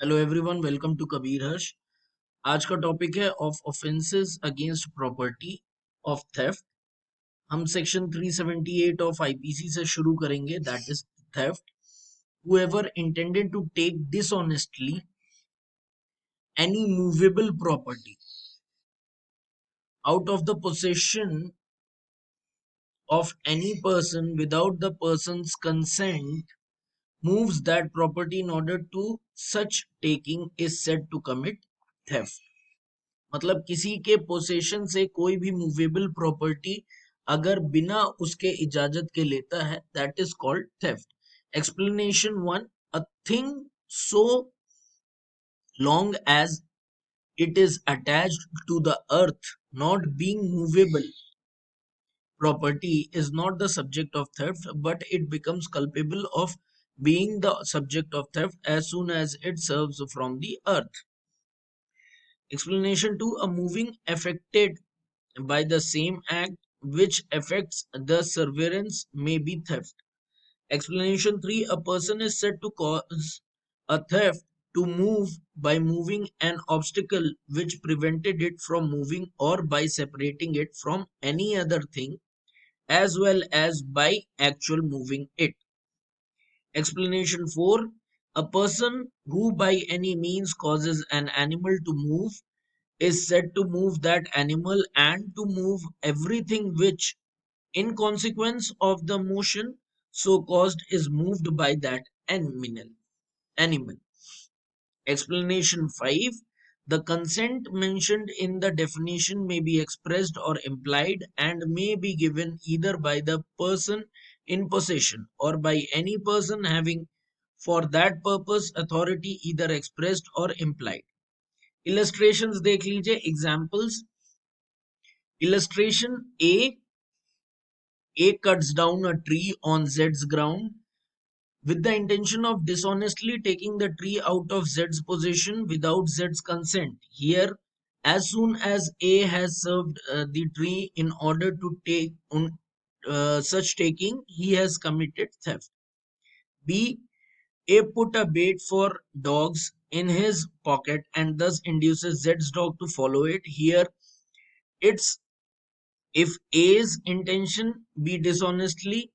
Hello everyone, welcome to Kabir Harsh. आज का topic है of offences against property of theft. हम सेक्शन 378 ऑफ आईपीसी से शुरू करेंगे, that is theft. whoever intended to take dishonestly any movable property out of the possession of any person without the person's consent moves that property in order to such taking is said to commit theft। मतलब किसी के possession से कोई भी movable property अगर बिना उसके इजाजत के लेता है, that is called theft. Explanation one, a thing so long as it is attached to the earth not being movable property is not the subject of theft, but it becomes culpable of being the subject of theft as soon as it serves from the earth। Explanation 2, a moving affected by the same act which affects the severance may be theft। Explanation 3, a person is said to cause a theft to move by moving an obstacle which prevented it from moving or by separating it from any other thing as well as by actual moving it। Explanation 4, a person who by any means causes an animal to move is said to move that animal and to move everything which, in consequence of the motion so caused, is moved by that animal। Explanation 5, the consent mentioned in the definition may be expressed or implied and may be given either by the person in possession or by any person having for that purpose authority either expressed or implied। Illustrations देख लीजिए, examples। Illustration A cuts down a tree on Z's ground with the intention of dishonestly taking the tree out of Z's possession without Z's consent. Here, as soon as A has served the tree in order to take on such taking, he has committed theft। B, A put a bait for dogs in his pocket and thus induces Z's dog to follow it. Here, it's if A's intention be dishonestly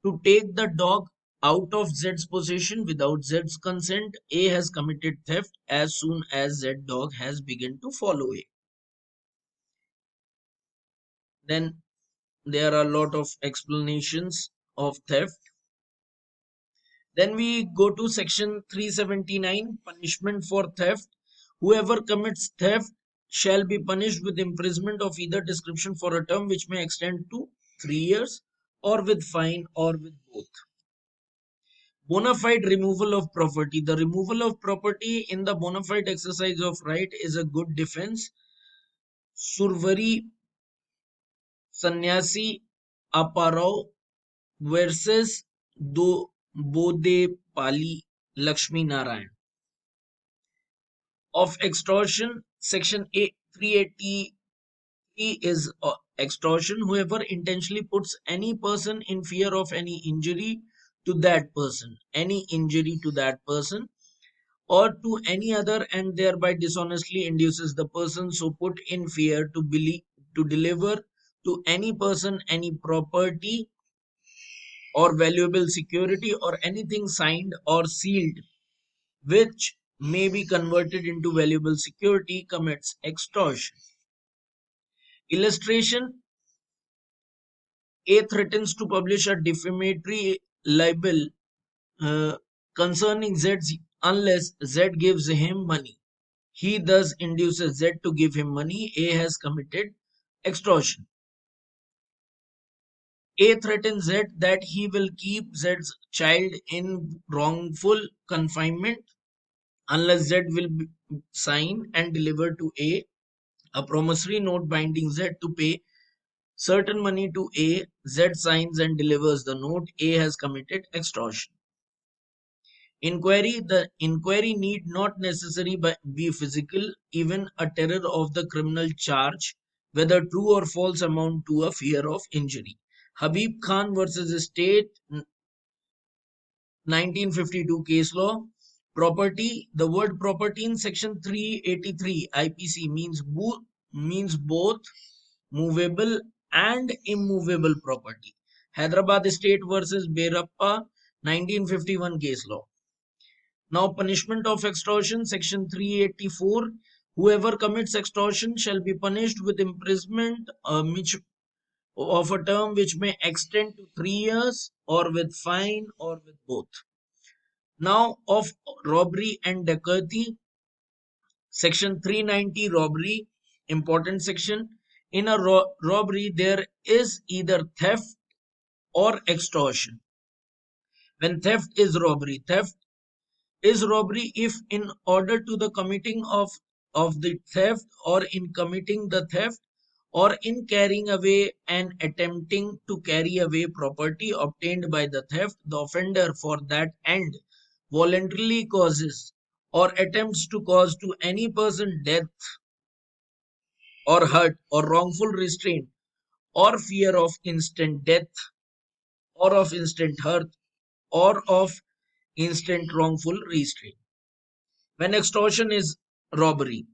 to take the dog out of Z's possession without Z's consent, A has committed theft as soon as Z dog has begun to follow A। Then there are a lot of explanations of theft. Then we go to section 379, punishment for theft. Whoever commits theft shall be punished with imprisonment of either description for a term which may extend to 3 years or with fine or with both। Bona fide removal of property. The removal of property in the bona fide exercise of right is a good defense। Survari Sannyasi Aparao versus Do Bodepali Lakshmi Narayan। Of extortion, section 383 is extortion. Whoever intentionally puts any person in fear of any injury to that person, or to any other and thereby dishonestly induces the person so put in fear to believe to deliver to any person any property or valuable security or anything signed or sealed which may be converted into valuable security commits extortion। Illustration, A threatens to publish a defamatory libel uh, concerning Z unless Z gives him money. He thus induces Z to give him money. A has committed extortion। A threatens Z that he will keep Z's child in wrongful confinement unless Z will sign and deliver to a promissory note binding Z to pay certain money to A. Z signs and delivers the note. A has committed extortion। Inquiry, the inquiry need not necessarily be physical, even a terror of the criminal charge, whether true or false, amount to a fear of injury। Habib Khan versus State 1952 case law। Property, the word property in section 383 IPC means both movable and immovable property. Hyderabad State versus Berappa 1951 case law. Now, punishment of extortion, section 384. Whoever commits extortion shall be punished with imprisonment which, of a term which may extend to 3 years, or with fine, or with both. Now, of robbery and dacoity, section 390 robbery, important section. In a robbery, there is either theft or extortion. When theft is robbery, theft is robbery if in order to the committing of the theft, or in committing the theft, or in carrying away and attempting to carry away property obtained by the theft, the offender for that end voluntarily causes or attempts to cause to any person death or hurt or wrongful restraint or fear of instant death or of instant hurt or of instant wrongful restraint. When extortion is robbery.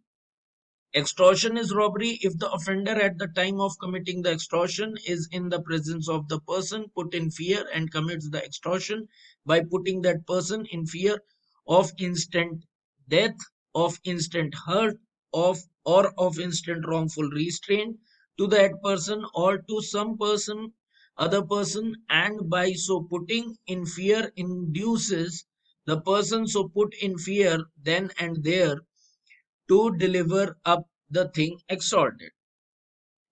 Extortion is robbery if the offender at the time of committing the extortion is in the presence of the person put in fear and commits the extortion by putting that person in fear of instant death, of instant hurt, of or of instant wrongful restraint to that person or to some person, other person, and by so putting in fear induces the person so put in fear then and there to deliver up the thing extorted.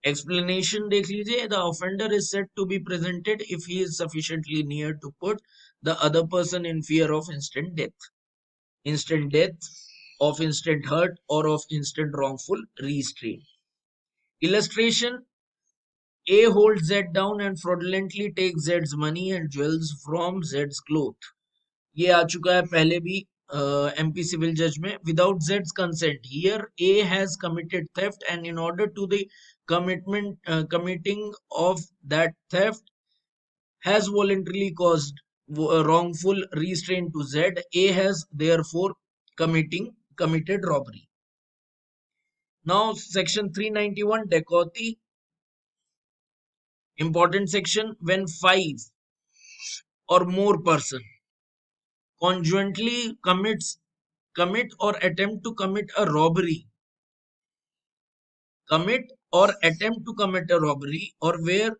Explanation देख लीजिए. The offender is said to be presented if he is sufficiently near to put the other person in fear of instant death, of instant hurt, or of instant wrongful restraint. Illustration: A holds Z down and fraudulently takes Z's money and jewels from Z's cloth. ये आ चुका है पहले भी MP civil judge में. Without Z's consent, here A has committed theft, and in order to the committing of that theft has voluntarily caused wrongful restraint to Z. A has therefore committed robbery. Now, section 391 dacoity, important section. When 5 or more person conjointly commit or attempt to commit a robbery, or where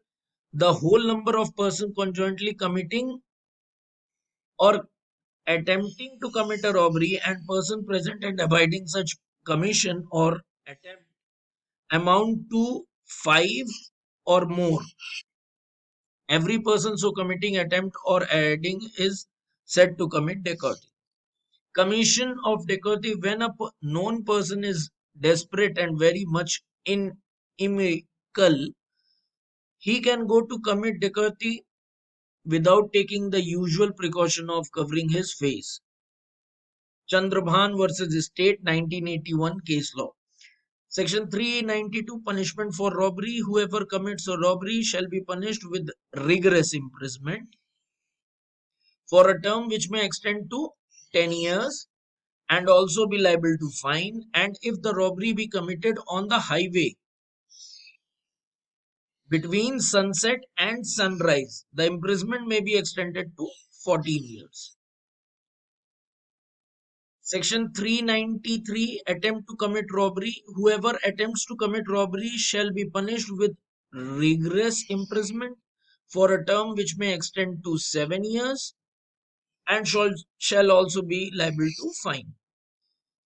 the whole number of person conjointly committing or attempting to commit a robbery and person present and abiding such commission or attempt amount to 5 or more, every person so committing attempt or adding is said to commit dacoity. Commission of dacoity: when a known person is desperate and very much inimical, he can go to commit dacoity without taking the usual precaution of covering his face. Chandrabhan versus State 1981 case law. Section 392 punishment for robbery. Whoever commits a robbery shall be punished with rigorous imprisonment for a term which may extend to 10 years and also be liable to fine, and if the robbery be committed on the highway between sunset and sunrise, the imprisonment may be extended to 14 years. Section 393 attempt to commit robbery. Whoever attempts to commit robbery shall be punished with rigorous imprisonment for a term which may extend to 7 years and shall also be liable to fine.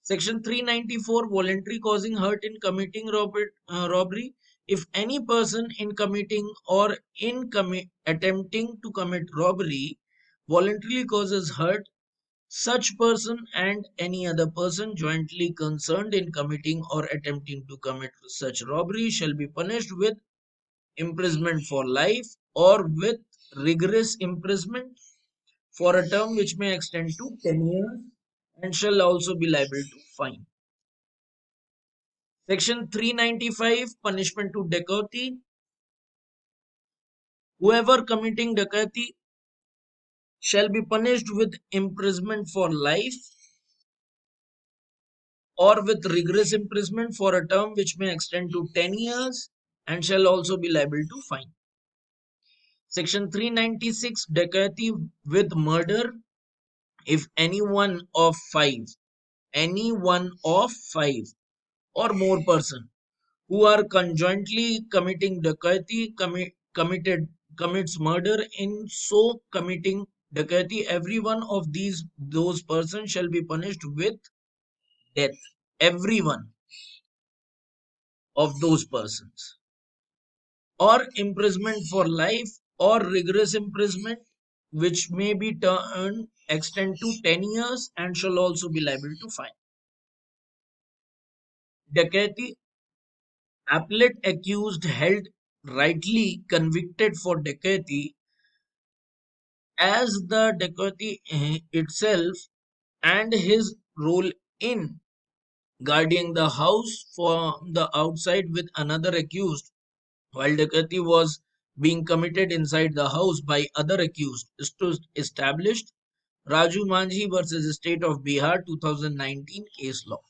Section 394 voluntary causing hurt in committing robbery. If any person in committing or in attempting to commit robbery voluntarily causes hurt, such person and any other person jointly concerned in committing or attempting to commit such robbery shall be punished with imprisonment for life or with rigorous imprisonment for a term which may extend to 10 years and shall also be liable to fine. Section 395 punishment to dacoity. Whoever committing dacoity shall be punished with imprisonment for life or with rigorous imprisonment for a term which may extend to 10 years and shall also be liable to fine. Section 396, dacoity with murder. If any one of five or more person who are conjointly committing dacoity commits murder, in so committing dacoity, every one of those persons shall be punished with death. Every one of those persons, or imprisonment for life, or rigorous imprisonment which may be turned extend to 10 years and shall also be liable to fine. Dacoity. Appellate accused held rightly convicted for dacoity as the dacoity itself and his role in guarding the house from the outside with another accused while dacoity was being committed inside the house by other accused is to established. Raju Manjhi versus State of Bihar 2019 case law.